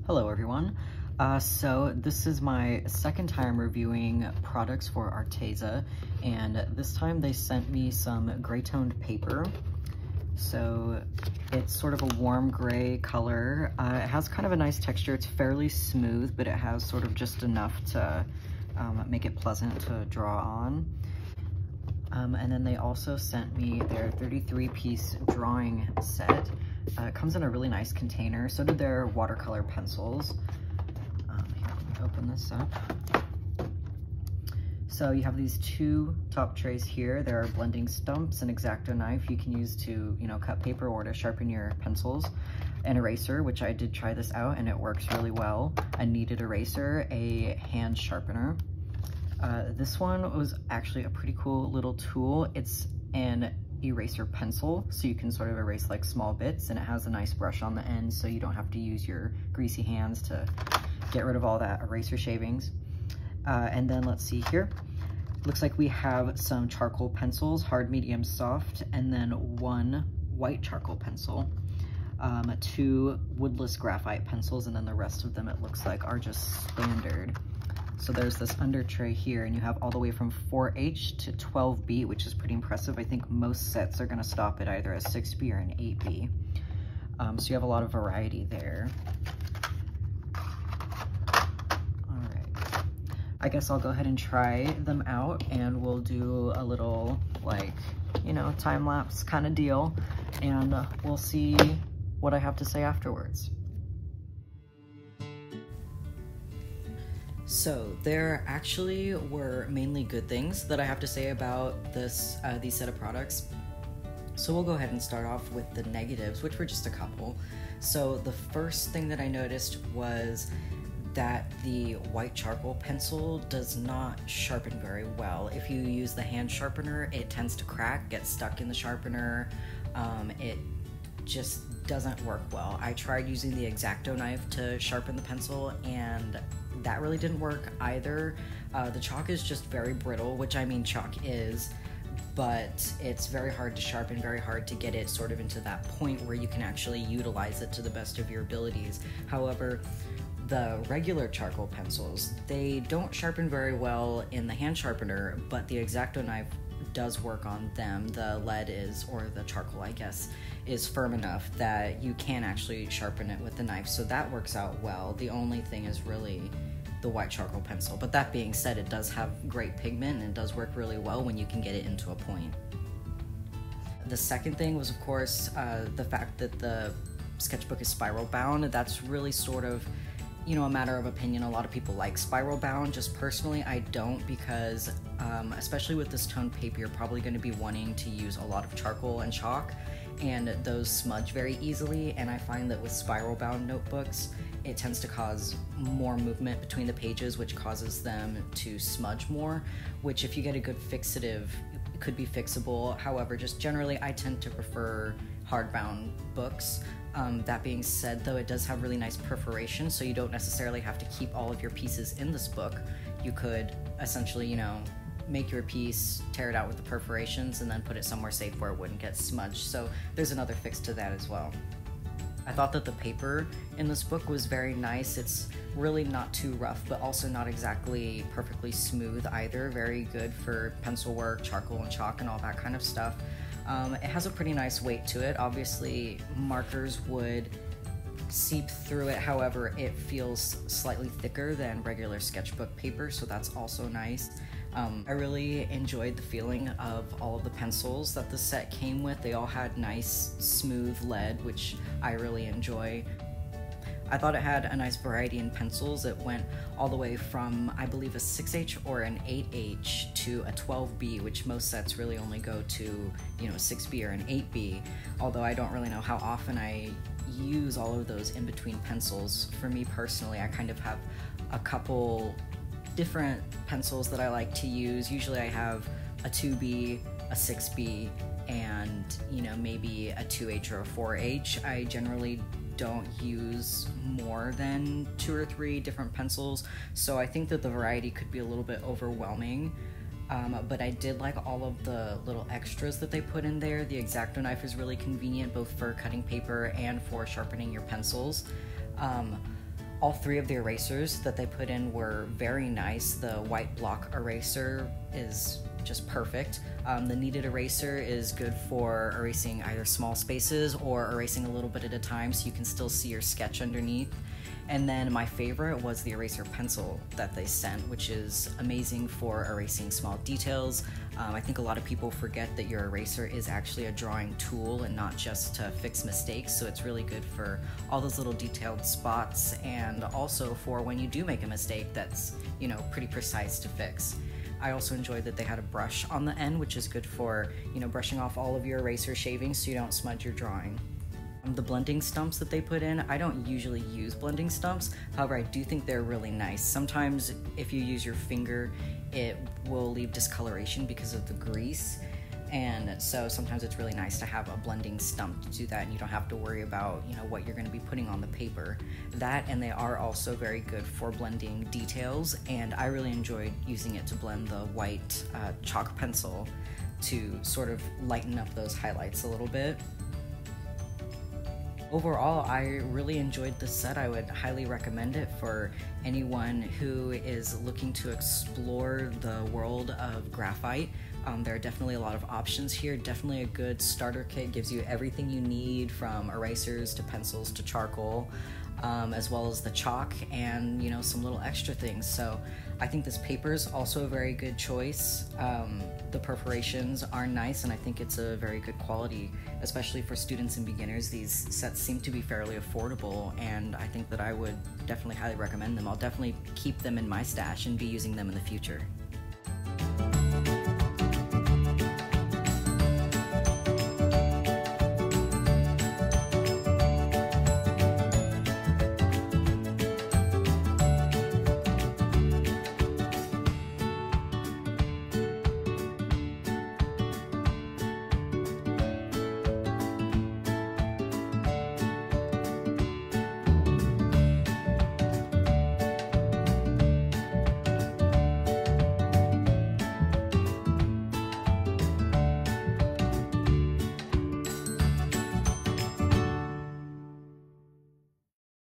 Hello everyone. So this is my second time reviewing products for Arteza, and this time they sent me some gray toned paper. So it's sort of a warm gray color. It has kind of a nice texture. It's fairly smooth, but it has sort of just enough to make it pleasant to draw on. And then they also sent me their 33-piece drawing set. It comes in a really nice container. So did their watercolor pencils. Here, let me open this up. So you have these two top trays here. There are blending stumps, an X-Acto knife you can use to, cut paper or to sharpen your pencils. An eraser, which I did try this out and it works really well. A kneaded eraser, a hand sharpener. This one was actually a pretty cool little tool. It's an eraser pencil, so you can sort of erase like small bits, and it has a nice brush on the end so you don't have to use your greasy hands to get rid of all that eraser shavings. And then let's see here. Looks like we have some charcoal pencils, hard, medium, soft, and then one white charcoal pencil. Two woodless graphite pencils, and then the rest of them it looks like are just standard. So there's this under tray here, and you have all the way from 4H to 12B, which is pretty impressive. I think most sets are gonna stop at either a 6B or an 8B. So you have a lot of variety there. All right, I guess I'll go ahead and try them out, and we'll do a little, time-lapse kind of deal, and we'll see what I have to say afterwards. So there actually were mainly good things that I have to say about these set of products. So we'll go ahead and start off with the negatives, which were just a couple. So the first thing that I noticed was that the white charcoal pencil does not sharpen very well. If you use the hand sharpener, it tends to crack, get stuck in the sharpener. It just doesn't work well. I tried using the X-Acto knife to sharpen the pencil, and that really didn't work either. The chalk is just very brittle, which I mean chalk is, but it's very hard to sharpen, very hard to get it sort of into that point where you can actually utilize it to the best of your abilities. However, the regular charcoal pencils, they don't sharpen very well in the hand sharpener, but the X-Acto knife does work on them. The lead is, or the charcoal I guess, is firm enough that you can actually sharpen it with the knife, so that works out well. The only thing is really the white charcoal pencil, but that being said, it does have great pigment and it does work really well when you can get it into a point. The second thing was, of course, the fact that the sketchbook is spiral bound. That's really sort of, a matter of opinion. A lot of people like spiral bound. Just personally, I don't, because especially with this toned paper, you're probably going to be wanting to use a lot of charcoal and chalk, and those smudge very easily, and I find that with spiral bound notebooks, it tends to cause more movement between the pages, which causes them to smudge more, which if you get a good fixative, it could be fixable. However, just generally, I tend to prefer hardbound books. That being said, though, it does have really nice perforations, so you don't necessarily have to keep all of your pieces in this book. You could essentially, make your piece, tear it out with the perforations, and then put it somewhere safe where it wouldn't get smudged. So there's another fix to that as well. I thought that the paper in this book was very nice. It's really not too rough, but also not exactly perfectly smooth either. Very good for pencil work, charcoal and chalk, and all that kind of stuff. It has a pretty nice weight to it. Obviously, markers would seep through it. However, it feels slightly thicker than regular sketchbook paper, so that's also nice. I really enjoyed the feeling of all of the pencils that the set came with. They all had nice, smooth lead, which I really enjoy. I thought it had a nice variety in pencils. It went all the way from, I believe, a 6H or an 8H to a 12B, which most sets really only go to, a 6B or an 8B, although I don't really know how often I use all of those in between pencils. For me personally, I kind of have a couple different pencils that I like to use. Usually I have a 2B, a 6B, and maybe a 2H or a 4H. I generally don't use more than 2 or 3 different pencils, so I think that the variety could be a little bit overwhelming. But I did like all of the little extras that they put in there. The X-Acto knife is really convenient both for cutting paper and for sharpening your pencils. All three of the erasers that they put in were very nice. The white block eraser is just perfect. The kneaded eraser is good for erasing either small spaces or erasing a little bit at a time so you can still see your sketch underneath. And then my favorite was the eraser pencil that they sent, which is amazing for erasing small details. I think a lot of people forget that your eraser is actually a drawing tool and not just to fix mistakes, so it's really good for all those little detailed spots, and also for when you do make a mistake that's, you know, pretty precise to fix. I also enjoyed that they had a brush on the end, which is good for, you know, brushing off all of your eraser shavings so you don't smudge your drawing. The blending stumps that they put in, I don't usually use blending stumps, however I do think they're really nice. Sometimes if you use your finger, it will leave discoloration because of the grease, and so sometimes it's really nice to have a blending stump to do that, and you don't have to worry about, you know, what you're going to be putting on the paper. That, and they are also very good for blending details, and I really enjoyed using it to blend the white chalk pencil to sort of lighten up those highlights a little bit. Overall, I really enjoyed this set. I would highly recommend it for anyone who is looking to explore the world of graphite. There are definitely a lot of options here. Definitely a good starter kit, gives you everything you need from erasers to pencils to charcoal, as well as the chalk and, you know, some little extra things. So I think this paper is also a very good choice. The perforations are nice, and I think it's a very good quality, especially for students and beginners. These sets seem to be fairly affordable, and I think that I would definitely highly recommend them. I'll definitely keep them in my stash and be using them in the future.